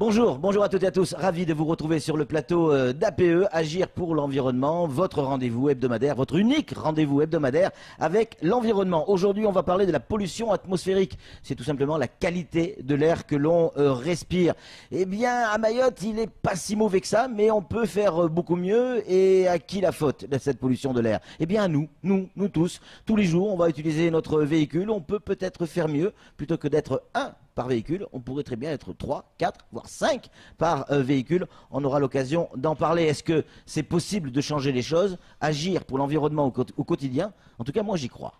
Bonjour, bonjour à toutes et à tous. Ravi de vous retrouver sur le plateau d'APE, Agir pour l'environnement, votre rendez-vous hebdomadaire, votre unique rendez-vous hebdomadaire avec l'environnement. Aujourd'hui, on va parler de la pollution atmosphérique. C'est tout simplement la qualité de l'air que l'on respire. Eh bien, à Mayotte, il n'est pas si mauvais que ça, mais on peut faire beaucoup mieux. Et à qui la faute de cette pollution de l'air? Eh bien, à nous tous. Tous les jours, on va utiliser notre véhicule. On peut peut-être faire mieux. Plutôt que d'être un par véhicule, on pourrait très bien être 3, 4, voire 5 par véhicule. On aura l'occasion d'en parler. Est-ce que c'est possible de changer les choses, agir pour l'environnement au quotidien? En tout cas, moi, j'y crois.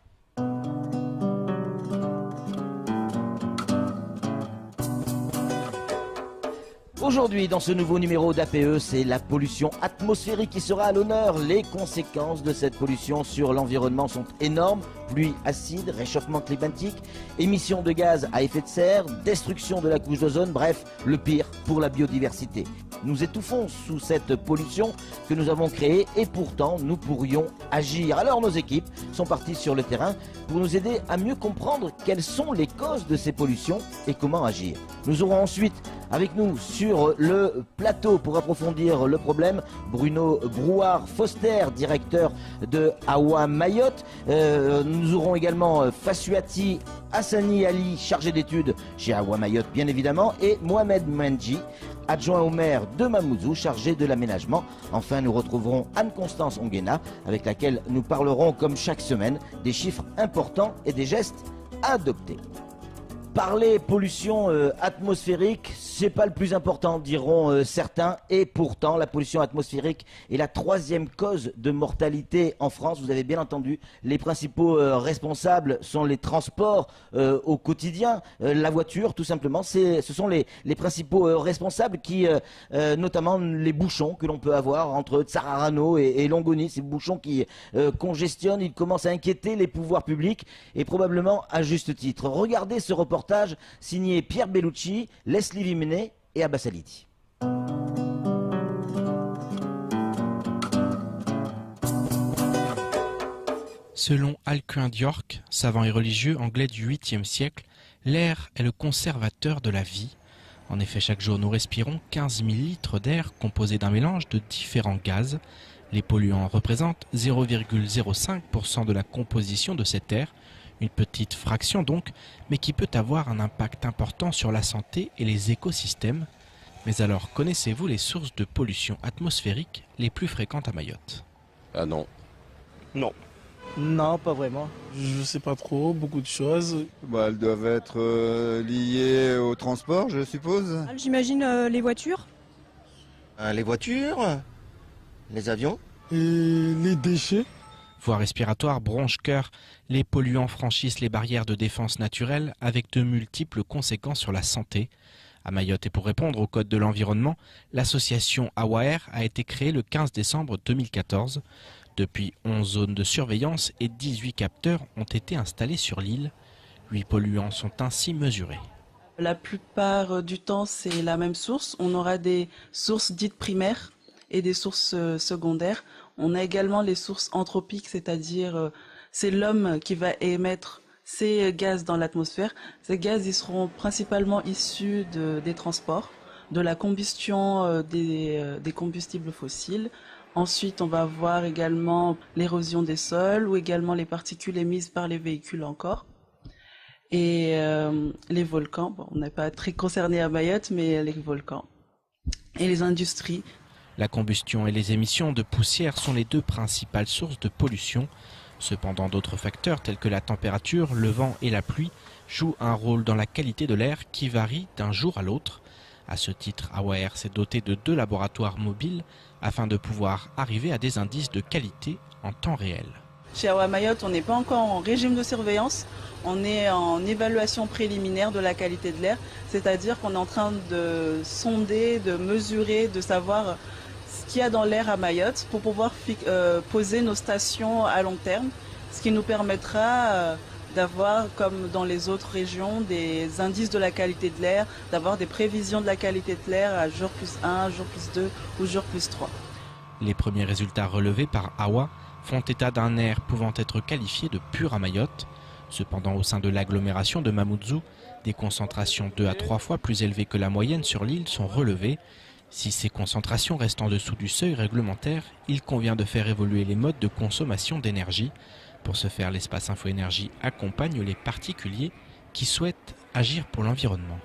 Aujourd'hui, dans ce nouveau numéro d'APE, c'est la pollution atmosphérique qui sera à l'honneur. Les conséquences de cette pollution sur l'environnement sont énormes. Pluie acide, réchauffement climatique, émissions de gaz à effet de serre, destruction de la couche d'ozone, bref, le pire pour la biodiversité. Nous étouffons sous cette pollution que nous avons créée et pourtant nous pourrions agir. Alors nos équipes sont parties sur le terrain pour nous aider à mieux comprendre quelles sont les causes de ces pollutions et comment agir. Nous aurons ensuite avec nous sur le plateau pour approfondir le problème Bruno Brouard-Foster, directeur de AWA Mayotte. Nous aurons également Fassuati Hassani Ali, chargé d'études chez AWA Mayotte bien évidemment, et Mohamed Menji, adjoint au maire de Mamoudzou, chargé de l'aménagement. Enfin, nous retrouverons Anne-Constance Onguena, avec laquelle nous parlerons, comme chaque semaine, des chiffres importants et des gestes à adopter. Parler pollution atmosphérique, c'est pas le plus important, diront certains. Et pourtant, la pollution atmosphérique est la troisième cause de mortalité en France. Vous avez bien entendu, les principaux responsables sont les transports au quotidien. La voiture, tout simplement, ce sont les principaux responsables qui, notamment les bouchons que l'on peut avoir entre Tsararano et Longoni, ces bouchons qui congestionnent, ils commencent à inquiéter les pouvoirs publics et probablement à juste titre. Regardez ce reportage signé Pierre Bellucci, Leslie Vimenet et Abbas Alidi. Selon Alcuin d'York, savant et religieux anglais du 8e siècle, l'air est le conservateur de la vie. En effet, chaque jour, nous respirons 15 000 litres d'air composé d'un mélange de différents gaz. Les polluants représentent 0,05% de la composition de cet air, une petite fraction donc, mais qui peut avoir un impact important sur la santé et les écosystèmes. Mais alors, connaissez-vous les sources de pollution atmosphérique les plus fréquentes à Mayotte? Ah non. Non. Non, pas vraiment. Je sais pas trop, beaucoup de choses. Elles doivent être liées au transport, je suppose. J'imagine les voitures. Les voitures, les avions. Et les déchets. Voies respiratoires, bronches, cœur, les polluants franchissent les barrières de défense naturelle avec de multiples conséquences sur la santé. À Mayotte, et pour répondre au Code de l'environnement, l'association AWAER a été créée le 15 décembre 2014. Depuis 11 zones de surveillance et 18 capteurs ont été installés sur l'île. 8 polluants sont ainsi mesurés. La plupart du temps, c'est la même source. On aura des sources dites primaires et des sources secondaires. On a également les sources anthropiques, c'est-à-dire c'est l'homme qui va émettre ces gaz dans l'atmosphère. Ces gaz, ils seront principalement issus des transports, de la combustion des combustibles fossiles. Ensuite, on va voir également l'érosion des sols ou également les particules émises par les véhicules encore. Et les volcans, bon, on n'est pas très concerné à Mayotte, mais les volcans et les industries. La combustion et les émissions de poussière sont les deux principales sources de pollution. Cependant, d'autres facteurs tels que la température, le vent et la pluie jouent un rôle dans la qualité de l'air qui varie d'un jour à l'autre. À ce titre, AWAER s'est doté de 2 laboratoires mobiles afin de pouvoir arriver à des indices de qualité en temps réel. Chez AWA Mayotte, on n'est pas encore en régime de surveillance, on est en évaluation préliminaire de la qualité de l'air, c'est-à-dire qu'on est en train de sonder, de mesurer, de savoir ce qu'il y a dans l'air à Mayotte pour pouvoir poser nos stations à long terme, ce qui nous permettra d'avoir, comme dans les autres régions, des indices de la qualité de l'air, d'avoir des prévisions de la qualité de l'air à jour plus 1, jour plus 2 ou jour plus 3. Les premiers résultats relevés par AWA font état d'un air pouvant être qualifié de pur à Mayotte. Cependant, au sein de l'agglomération de Mamoudzou, des concentrations 2 à 3 fois plus élevées que la moyenne sur l'île sont relevées. Si ces concentrations restent en dessous du seuil réglementaire, il convient de faire évoluer les modes de consommation d'énergie. Pour ce faire, l'espace Info Énergie accompagne les particuliers qui souhaitent agir pour l'environnement.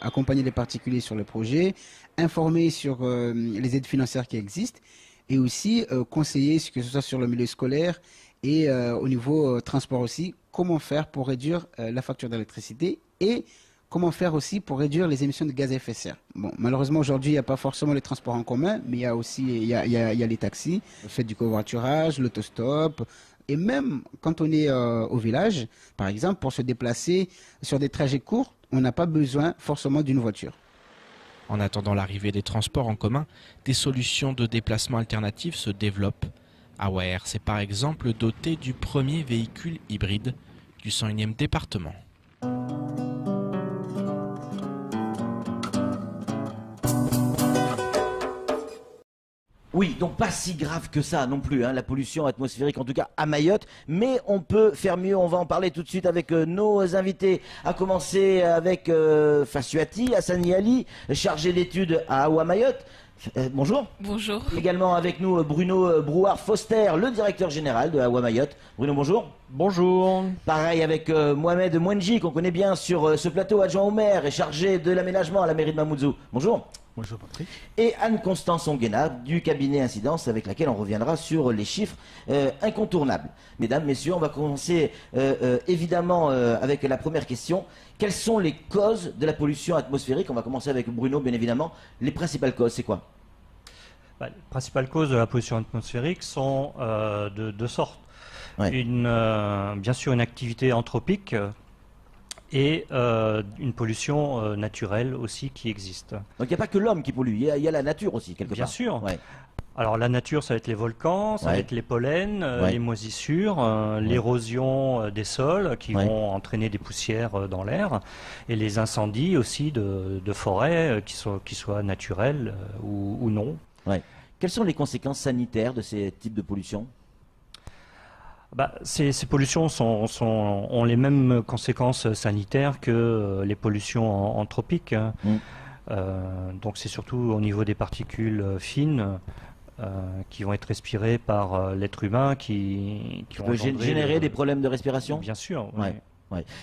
Accompagner les particuliers sur le projet, informer sur les aides financières qui existent et aussi conseiller, que ce soit sur le milieu scolaire et au niveau transport aussi, comment faire pour réduire la facture d'électricité et comment faire aussi pour réduire les émissions de gaz à effet de serre. Bon, malheureusement aujourd'hui il n'y a pas forcément les transports en commun, mais il y a aussi il y a les taxis, le fait du covoiturage, l'autostop. Et même quand on est au village, par exemple, pour se déplacer sur des trajets courts, on n'a pas besoin forcément d'une voiture. En attendant l'arrivée des transports en commun, des solutions de déplacement alternatives se développent. Awaer s'est par exemple doté du premier véhicule hybride du 101e département. Oui, donc pas si grave que ça non plus, hein, la pollution atmosphérique en tout cas à Mayotte, mais on peut faire mieux, on va en parler tout de suite avec nos invités, à commencer avec Fassuati Hassani Ali, chargé d'études à Awa Mayotte. Bonjour. Bonjour. Également avec nous Bruno Brouard-Foster, le directeur général de Awa Mayotte. Bruno, bonjour. Bonjour. Pareil avec Mohamed Mwenji, qu'on connaît bien sur ce plateau, adjoint au maire et chargé de l'aménagement à la mairie de Mamoudzou. Bonjour. Bonjour Patrick. Et Anne-Constance Onguena du cabinet Incidence avec laquelle on reviendra sur les chiffres incontournables. Mesdames, messieurs, on va commencer évidemment avec la première question. Quelles sont les causes de la pollution atmosphérique? On va commencer avec Bruno, bien évidemment. Les principales causes, c'est quoi? Les principales causes de la pollution atmosphérique sont de deux sortes. Ouais. Bien sûr une activité anthropique et une pollution naturelle aussi qui existe. Donc il n'y a pas que l'homme qui pollue, il y a la nature aussi, quelque part. Bien sûr. Ouais. Alors la nature, ça va être les volcans, ça va être les pollens, les moisissures, l'érosion des sols qui vont entraîner des poussières dans l'air, et les incendies aussi de forêts qui soient naturels ou non. Ouais. Quelles sont les conséquences sanitaires de ces types de pollution? Ces pollutions ont les mêmes conséquences sanitaires que les pollutions anthropiques. Donc c'est surtout au niveau des particules fines qui vont être respirées par l'être humain qui peut générer des problèmes de respiration. Bien sûr. Ouais.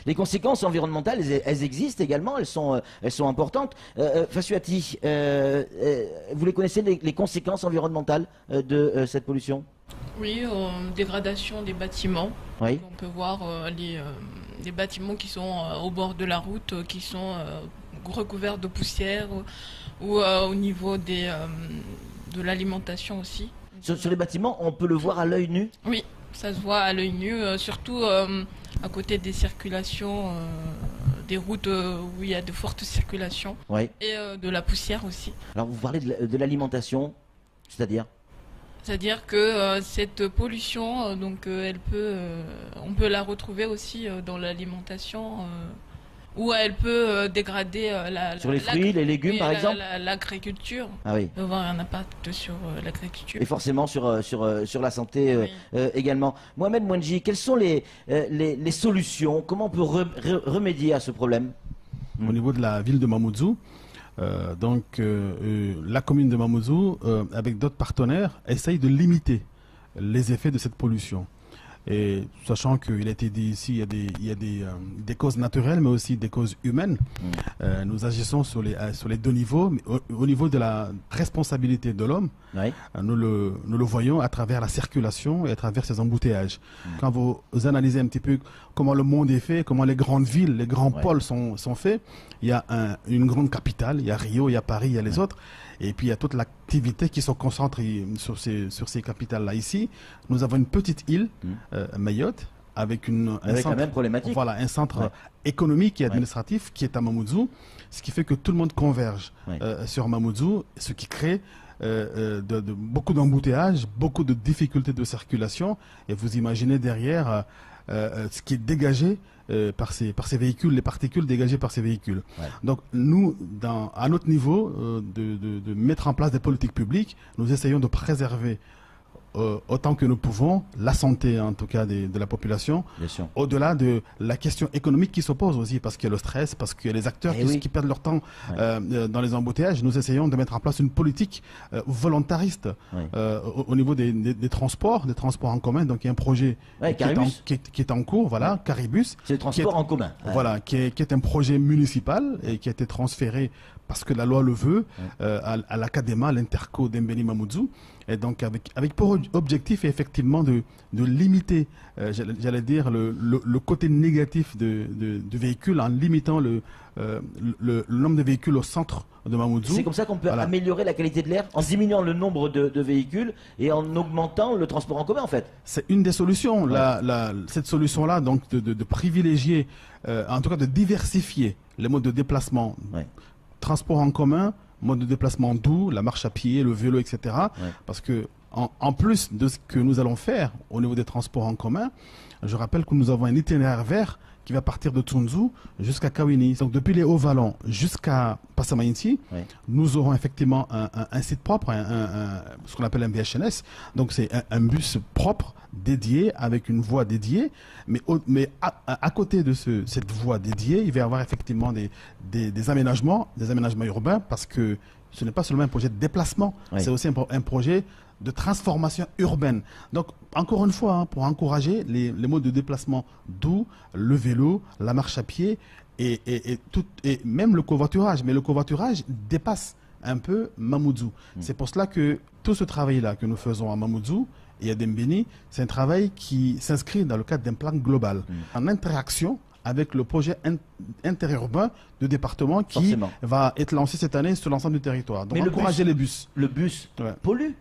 Les conséquences environnementales, elles existent également, elles sont importantes. Fassuati, vous les connaissez, les conséquences environnementales de cette pollution? Oui, dégradation des bâtiments. Oui. On peut voir les bâtiments qui sont au bord de la route, qui sont recouverts de poussière, ou au niveau de l'alimentation aussi. Sur les bâtiments, on peut le voir à l'œil nu? Oui, ça se voit à l'œil nu, surtout à côté des circulations, des routes où il y a de fortes circulations, et de la poussière aussi. Alors vous parlez de l'alimentation, c'est-à-dire? C'est-à-dire que cette pollution, on peut la retrouver aussi dans l'alimentation, où elle peut dégrader sur les fruits, les légumes par exemple, l'agriculture. Ah oui. Peut avoir un impact sur l'agriculture. Et forcément sur la santé également. Mohamed Mwenji, quelles sont les solutions? Comment on peut remédier à ce problème? Au niveau de la ville de Mamoudzou, la commune de Mamoudzou, avec d'autres partenaires, essaye de limiter les effets de cette pollution. Et sachant qu'il a été dit ici, il y a des causes naturelles, mais aussi des causes humaines. Nous agissons sur les deux niveaux. Mais au niveau de la responsabilité de l'homme, nous le voyons à travers la circulation et à travers ces embouteillages. Quand vous analysez un petit peu comment le monde est fait, comment les grandes villes, les grands pôles sont faits, il y a une grande capitale, il y a Rio, il y a Paris, il y a les autres. Et puis il y a toute l'activité qui sont concentrées sur ces capitales-là. Ici, nous avons une petite île, Mayotte, avec la même problématique. Voilà, un centre économique et administratif qui est à Mamoudzou, ce qui fait que tout le monde converge sur Mamoudzou, ce qui crée beaucoup d'embouteillages, beaucoup de difficultés de circulation. Et vous imaginez derrière ce qui est dégagé par ces véhicules, les particules dégagées par ces véhicules. Donc nous, à notre niveau, de mettre en place des politiques publiques, nous essayons de préserver autant que nous pouvons la santé, en tout cas, de la population, au-delà de la question économique qui s'oppose aussi, parce qu'il y a le stress, parce qu'il y a les acteurs qui perdent leur temps dans les embouteillages. Nous essayons de mettre en place une politique volontariste au niveau des transports en commun. Donc il y a un projet qui est en cours, voilà, Caribus. C'est le transport en commun. Voilà, qui est un projet municipal et qui a été transféré parce que la loi le veut, à l'Académa, l'Interco d'Embeni Mamoudzou, et donc avec pour objectif effectivement de limiter, j'allais dire, le côté négatif du véhicule en limitant le nombre de véhicules au centre de Mamoudzou. C'est comme ça qu'on peut améliorer la qualité de l'air, en diminuant le nombre de véhicules et en augmentant le transport en commun en fait. C'est une des solutions, cette solution-là, donc de privilégier, en tout cas de diversifier les modes de déplacement. Transport en commun, mode de déplacement doux, la marche à pied, le vélo, etc. Parce que en plus de ce que nous allons faire au niveau des transports en commun, je rappelle que nous avons un itinéraire vert qui va partir de Tsunzu jusqu'à Kawini. Donc depuis les Hauts-Vallons jusqu'à Passamainti, nous aurons effectivement un site propre, ce qu'on appelle un VHNS. Donc c'est un bus propre, dédié, avec une voie dédiée. Mais à côté de cette voie dédiée, il va y avoir effectivement des aménagements urbains, parce que ce n'est pas seulement un projet de déplacement, c'est aussi un projet de transformation urbaine. Donc, encore une fois, pour encourager les modes de déplacement doux, le vélo, la marche à pied et même le covoiturage. Mais le covoiturage dépasse un peu Mamoudzou. C'est pour cela que tout ce travail-là que nous faisons à Mamoudzou et à Dembeni, c'est un travail qui s'inscrit dans le cadre d'un plan global, en interaction avec le projet interurbain de département qui va être lancé cette année sur l'ensemble du territoire. Donc, encourager les bus. Le bus pollue.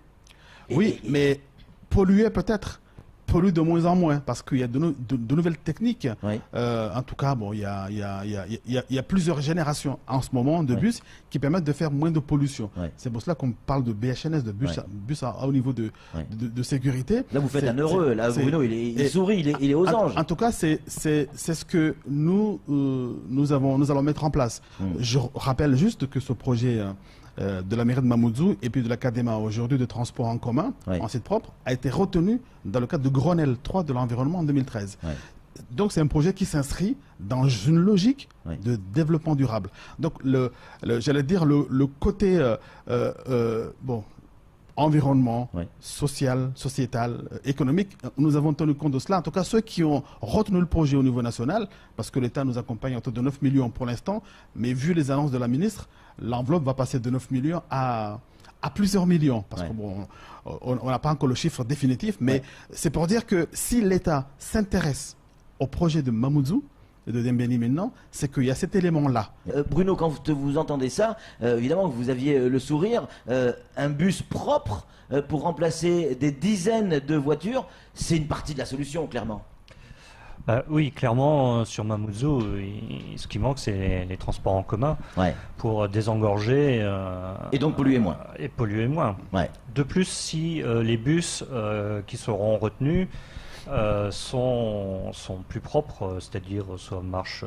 Oui, mais polluer peut-être, pollue de moins en moins, parce qu'il y a de nouvelles techniques. En tout cas, bon, il y a plusieurs générations en ce moment de bus qui permettent de faire moins de pollution. C'est pour cela qu'on parle de BHNS, de bus à haut niveau de sécurité. Là, vous faites un heureux. Là, Bruno, il sourit, il est aux anges. En tout cas, c'est ce que nous allons mettre en place. Je rappelle juste que ce projet de la mairie de Mamoudzou et puis de l'Académa aujourd'hui de transport en commun, en site propre, a été retenu dans le cadre de Grenelle 3 de l'environnement en 2013. Donc c'est un projet qui s'inscrit dans une logique de développement durable. Donc j'allais dire le côté environnement, social, sociétal, économique, nous avons tenu compte de cela. En tout cas, ceux qui ont retenu le projet au niveau national, parce que l'État nous accompagne autour de 9 millions pour l'instant, mais vu les annonces de la ministre, l'enveloppe va passer de 9 millions à plusieurs millions. Parce que bon, on n'a pas encore le chiffre définitif, mais c'est pour dire que si l'État s'intéresse au projet de Mamoudzou, de Dembeni maintenant, c'est qu'il y a cet élément-là. Bruno, quand vous entendez ça, évidemment vous aviez le sourire, un bus propre pour remplacer des dizaines de voitures, c'est une partie de la solution, clairement. Oui, clairement, sur Mamoudzou, ce qui manque, c'est les transports en commun pour désengorger. Et donc polluer moins. Et polluer moins. De plus, si les bus qui seront retenus sont plus propres, c'est-à-dire soit marchent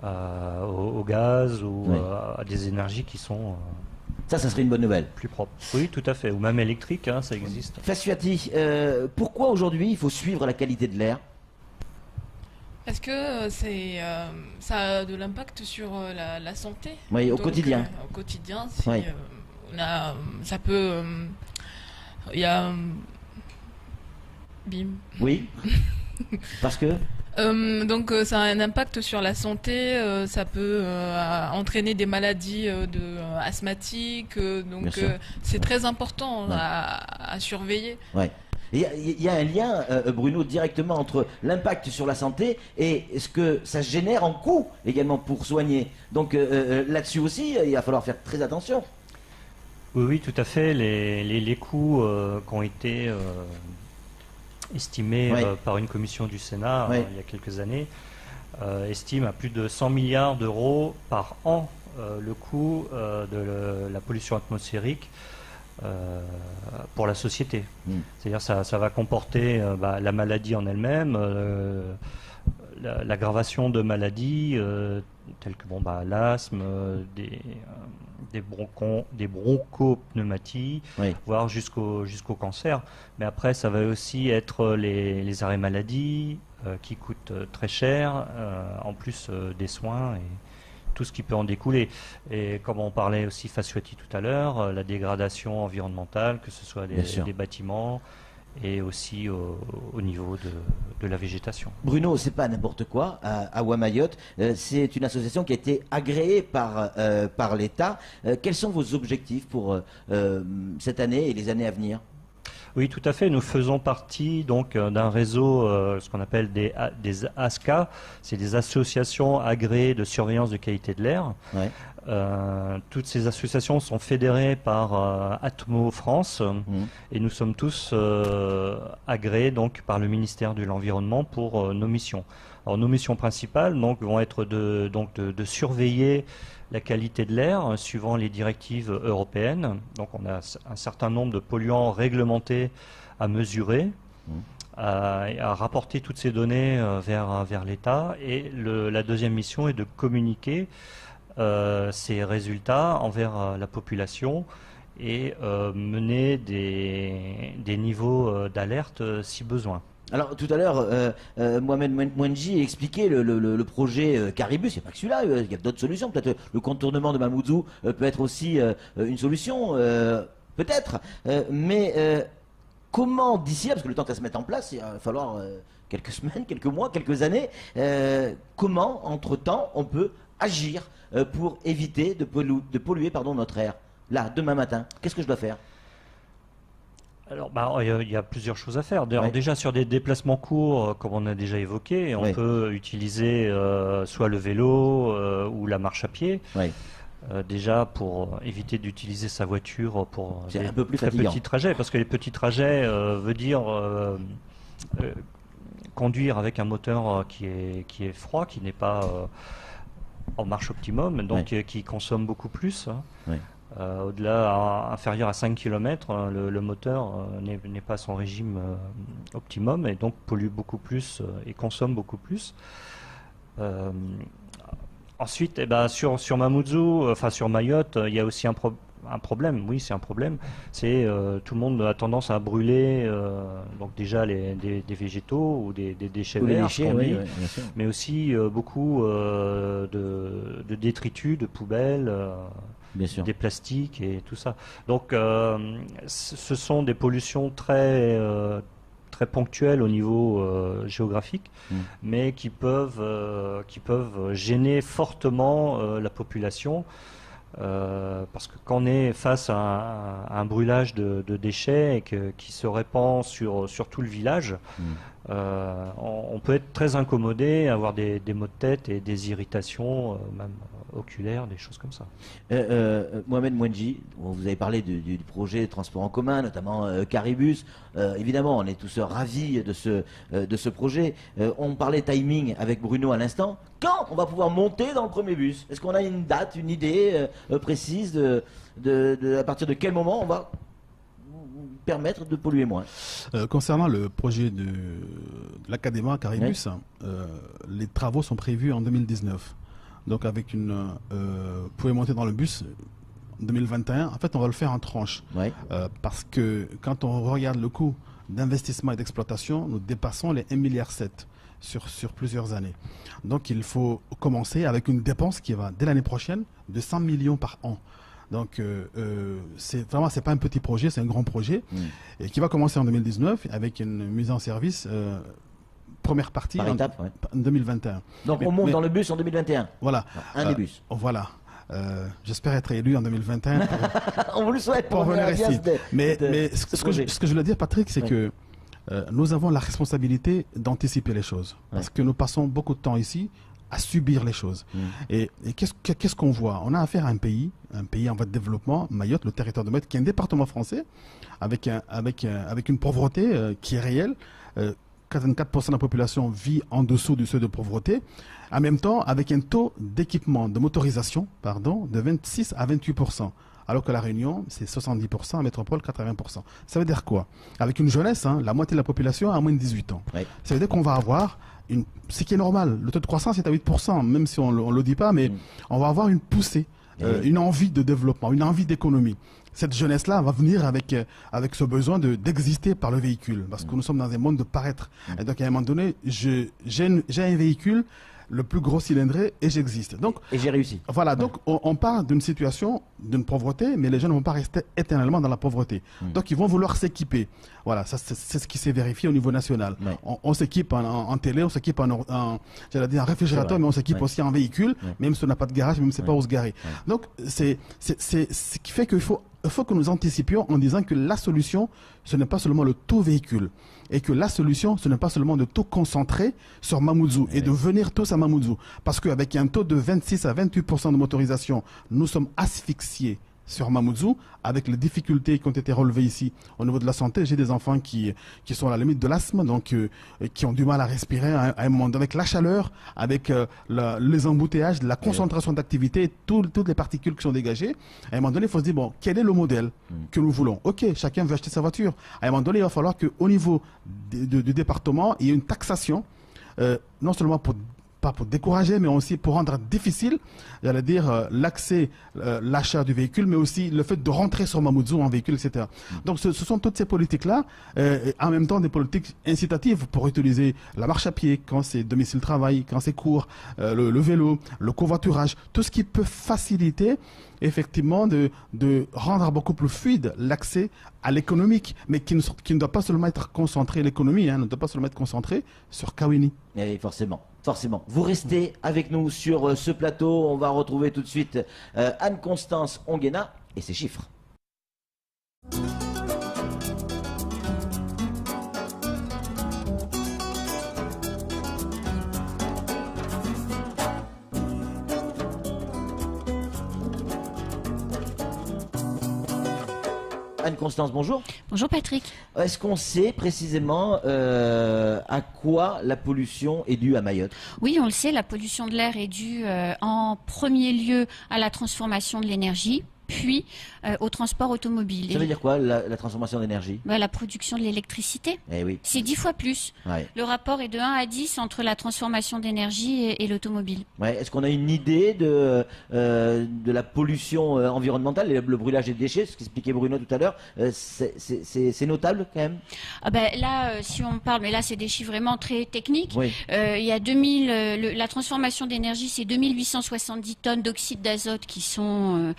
au gaz ou à des énergies qui sont... ça serait une bonne nouvelle. Plus propre. Oui, tout à fait. Ou même électrique, ça existe. Fassuati, pourquoi aujourd'hui il faut suivre la qualité de l'air? Est-ce que ça a de l'impact sur la santé? Oui, au quotidien. Au quotidien, ça peut... Il y a... Bim. Oui. Parce que donc ça a un impact sur la santé, ça peut entraîner des maladies asthmatiques, donc c'est très important à surveiller. Il y a un lien, Bruno, directement entre l'impact sur la santé et ce que ça génère en coût également pour soigner. Donc là-dessus aussi, il va falloir faire très attention. Oui, tout à fait. Les coûts qui ont été estimés par une commission du Sénat il y a quelques années, estime à plus de 100 milliards d'euros par an le coût de la pollution atmosphérique pour la société. C'est-à-dire ça va comporter la maladie en elle-même, l'aggravation de maladies telles que l'asthme, des bronchopneumaties, voire jusqu'au cancer. Mais après, ça va aussi être les arrêts maladie qui coûtent très cher, en plus des soins et tout ce qui peut en découler. Et comme on parlait aussi Fassuati tout à l'heure, la dégradation environnementale, que ce soit des bâtiments, et aussi au niveau de la végétation. Bruno, c'est pas n'importe quoi à Ouamayotte. C'est une association qui a été agréée par l'État. Quels sont vos objectifs pour cette année et les années à venir? Oui, tout à fait. Nous faisons partie donc d'un réseau, ce qu'on appelle des ASCA, c'est des associations agréées de surveillance de qualité de l'air. Ouais. Toutes ces associations sont fédérées par Atmo France et nous sommes tous agréés donc par le ministère de l'Environnement pour nos missions. Alors nos missions principales donc vont être de surveiller la qualité de l'air suivant les directives européennes. Donc on a un certain nombre de polluants réglementés à mesurer, à rapporter toutes ces données vers l'État. Et la deuxième mission est de communiquer ces résultats envers la population et mener des niveaux d'alerte si besoin. Alors tout à l'heure, Mohamed Mwenji expliquait le projet Caribus. Il n'y a pas que celui-là, il y a d'autres solutions. Peut-être le contournement de Mamoudzou peut être aussi une solution, peut-être. Mais comment d'ici là, parce que le temps que ça se mette en place, il va falloir quelques semaines, quelques mois, quelques années, comment entre-temps on peut agir pour éviter de polluer notre air? Là, demain matin, qu'est-ce que je dois faire? Alors, il y a plusieurs choses à faire. Déjà sur des déplacements courts, comme on a déjà évoqué, on peut utiliser soit le vélo ou la marche à pied. Déjà pour éviter d'utiliser sa voiture pour des très petits trajets, parce que les petits trajets veut dire conduire avec un moteur qui est froid, qui n'est pas en marche optimum, donc qui consomme beaucoup plus. Au-delà, inférieur à 5 km, le moteur n'est pas à son régime optimum et donc pollue beaucoup plus et consomme beaucoup plus. Ensuite, sur Mamoudzou, enfin sur Mayotte, il y a aussi un problème. Oui, c'est un problème. C'est tout le monde a tendance à brûler donc déjà des végétaux ou des déchets verts, mais aussi beaucoup de détritus, de poubelles. Des plastiques et tout ça. Donc, ce sont des pollutions très ponctuelles au niveau géographique, mais qui peuvent gêner fortement la population. Parce que quand on est face à un brûlage de déchets et qui se répand sur tout le village, on peut être très incommodé, avoir des maux de tête et des irritations, même oculaires, des choses comme ça. Mohamed Mwenji, vous avez parlé du projet de transport en commun, notamment Caribus. Évidemment, on est tous ravis de ce projet. On parlait timing avec Bruno à l'instant. Quand on va pouvoir monter dans le premier bus? Est-ce qu'on a une date, une idée précise à partir de quel moment on va permettre de polluer moins? Concernant le projet de l'Académie Caribus, les travaux sont prévus en 2019. Donc avec vous pouvez monter dans le bus 2021. En fait, on va le faire en tranches. Parce que quand on regarde le coût d'investissement et d'exploitation, nous dépassons les 1,7 milliard sur plusieurs années. Donc il faut commencer avec une dépense qui va, dès l'année prochaine, de 100 millions par an. Donc c'est pas un petit projet, c'est un grand projet et qui va commencer en 2019 avec une mise en service première partie en 2021. Donc on monte dans le bus en 2021. Voilà. Un des bus. Voilà. J'espère être élu en 2021. On vous le souhaite pour venir ici. Mais ce que je veux dire, Patrick, c'est que nous avons la responsabilité d'anticiper les choses. Parce que nous passons beaucoup de temps ici à subir les choses. Et qu'est-ce qu'on voit? On a affaire à un pays en voie de développement, Mayotte, le territoire de Mayotte, qui est un département français, avec une pauvreté qui est réelle. 84% de la population vit en dessous du seuil de pauvreté. En même temps, avec un taux d'équipement, de motorisation, de 26 à 28%. Alors que la Réunion, c'est 70%, la métropole, 80%. Ça veut dire quoi? Avec une jeunesse, la moitié de la population a moins de 18 ans. Ça veut dire qu'on va avoir ce qui est normal. Le taux de croissance est à 8%, même si on le dit pas, mais on va avoir une poussée, une envie de développement, une envie d'économie. Cette jeunesse-là va venir avec ce besoin d'exister par le véhicule, parce que nous sommes dans un monde de paraître. Et donc, à un moment donné, j'ai un véhicule, le plus gros cylindré, et j'existe. Donc, et j'ai réussi. Voilà, donc on part d'une situation, d'une pauvreté, mais les jeunes ne vont pas rester éternellement dans la pauvreté. Donc ils vont vouloir s'équiper. Voilà, ça c'est ce qui s'est vérifié au niveau national. On s'équipe en télé, on s'équipe en réfrigérateur, mais on s'équipe aussi en véhicule, même si on n'a pas de garage, même si on ne sait pas où se garer. Donc c'est ce qui fait qu'il faut que nous anticipions en disant que la solution, ce n'est pas seulement le taux véhicule. Et que la solution, ce n'est pas seulement de tout concentrer sur Mamoudzou et de venir tous à Mamoudzou. Parce qu'avec un taux de 26 à 28% de motorisation, nous sommes asphyxiés sur Mamoudzou, avec les difficultés qui ont été relevées ici au niveau de la santé. J'ai des enfants qui sont à la limite de l'asthme, donc qui ont du mal à respirer à un moment donné, avec la chaleur, avec les embouteillages, la concentration d'activité, toutes les particules qui sont dégagées. À un moment donné, il faut se dire, bon, quel est le modèle que nous voulons? Ok, chacun veut acheter sa voiture. À un moment donné, il va falloir qu'au niveau du département, il y ait une taxation, non seulement pas pour décourager, mais aussi pour rendre difficile, j'allais dire, l'accès, l'achat du véhicule, mais aussi le fait de rentrer sur Mamoudzou en véhicule, etc. Donc ce sont toutes ces politiques-là, en même temps des politiques incitatives pour utiliser la marche à pied, quand c'est domicile-travail, quand c'est court, le vélo, le covoiturage, tout ce qui peut faciliter effectivement de rendre beaucoup plus fluide l'accès à l'économique, mais qui ne doit pas seulement être concentré, l'économie ne doit pas seulement être concentrée sur Kawini. Et forcément. Vous restez avec nous sur ce plateau. On va retrouver tout de suite Anne-Constance Onguena et ses chiffres. Anne-Constance, bonjour. Bonjour Patrick. Est-ce qu'on sait précisément à quoi la pollution est due à Mayotte? Oui, on le sait, la pollution de l'air est due en premier lieu à la transformation de l'énergie, puis au transport automobile. Ça veut dire quoi, la transformation d'énergie? La production de l'électricité. Eh oui. C'est 10 fois plus. Ouais. Le rapport est de 1 à 10 entre la transformation d'énergie et l'automobile. Ouais. Est-ce qu'on a une idée de la pollution environnementale, le brûlage des déchets, ce qu'expliquait Bruno tout à l'heure, c'est notable quand même? Là, si on parle, mais là c'est des chiffres vraiment très techniques, oui. Il y a la transformation d'énergie, c'est 2870 tonnes d'oxyde d'azote qui sont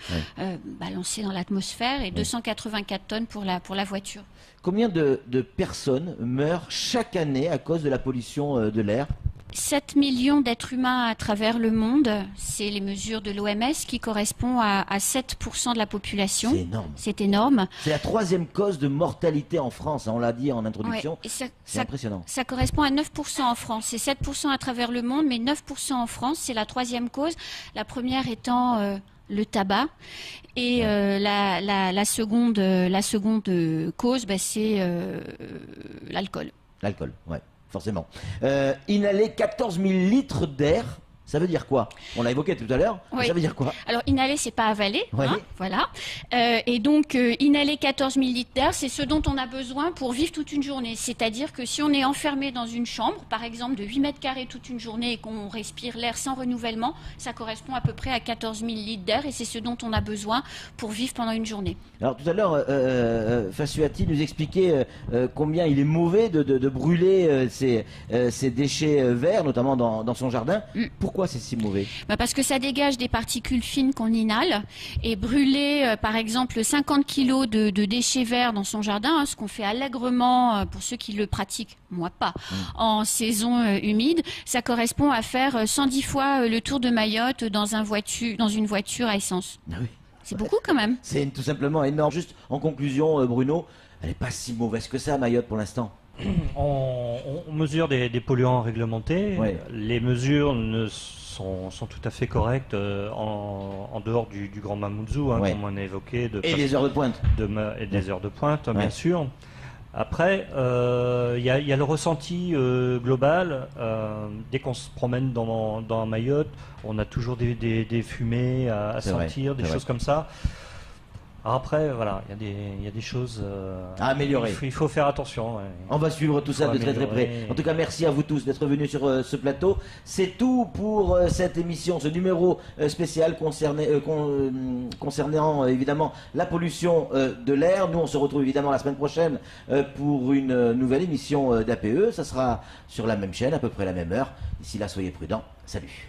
balancées dans l'atmosphère et 284 tonnes pour la voiture. Combien de personnes meurent chaque année à cause de la pollution de l'air? 7 millions d'êtres humains à travers le monde, c'est les mesures de l'OMS qui correspond à 7% de la population. C'est énorme. C'est énorme. C'est la 3e cause de mortalité en France, on l'a dit en introduction. Ouais, c'est impressionnant. Ça correspond à 9% en France. C'est 7% à travers le monde, mais 9% en France. C'est la 3e cause. La première étant le tabac. Et la seconde cause, c'est l'alcool. L'alcool, ouais, forcément. Inhaler 14 000 litres d'air, ça veut dire quoi? On l'a évoqué tout à l'heure, oui. Ça veut dire quoi? Alors, inhaler, c'est pas avaler, ouais. Voilà. Et donc, inhaler 14 000 litres d'air, c'est ce dont on a besoin pour vivre toute une journée. C'est-à-dire que si on est enfermé dans une chambre, par exemple, de 8 mètres carrés toute une journée et qu'on respire l'air sans renouvellement, ça correspond à peu près à 14 000 litres d'air et c'est ce dont on a besoin pour vivre pendant une journée. Alors, tout à l'heure, Fassuati nous expliquait combien il est mauvais de brûler ces déchets verts, notamment dans son jardin. Pourquoi c'est si mauvais? Parce que ça dégage des particules fines qu'on inhale et brûler par exemple 50 kilos de déchets verts dans son jardin, ce qu'on fait allègrement pour ceux qui le pratiquent, moi pas, en saison humide, ça correspond à faire 110 fois le tour de Mayotte dans une voiture à essence. Ah oui. C'est beaucoup quand même. C'est tout simplement énorme. Juste en conclusion, Bruno, elle n'est pas si mauvaise que ça à Mayotte pour l'instant. On mesure des polluants réglementés. Oui. Les mesures sont tout à fait correctes en dehors du Grand Mamoudzou, oui. comme on a évoqué. Et des heures de pointe. Et des heures de pointe, oui. Bien sûr. Après, il y a le ressenti global. Dès qu'on se promène dans Mayotte, on a toujours des fumées à sentir, des choses comme ça. Alors après, voilà, il y a des choses à améliorer. Il faut faire attention. Ouais. On va suivre tout ça de très très près. En tout cas, merci à vous tous d'être venus sur ce plateau. C'est tout pour cette émission, ce numéro spécial concernant évidemment la pollution de l'air. Nous, on se retrouve évidemment la semaine prochaine pour une nouvelle émission d'APE. Ça sera sur la même chaîne, à peu près la même heure. D'ici là, soyez prudents. Salut.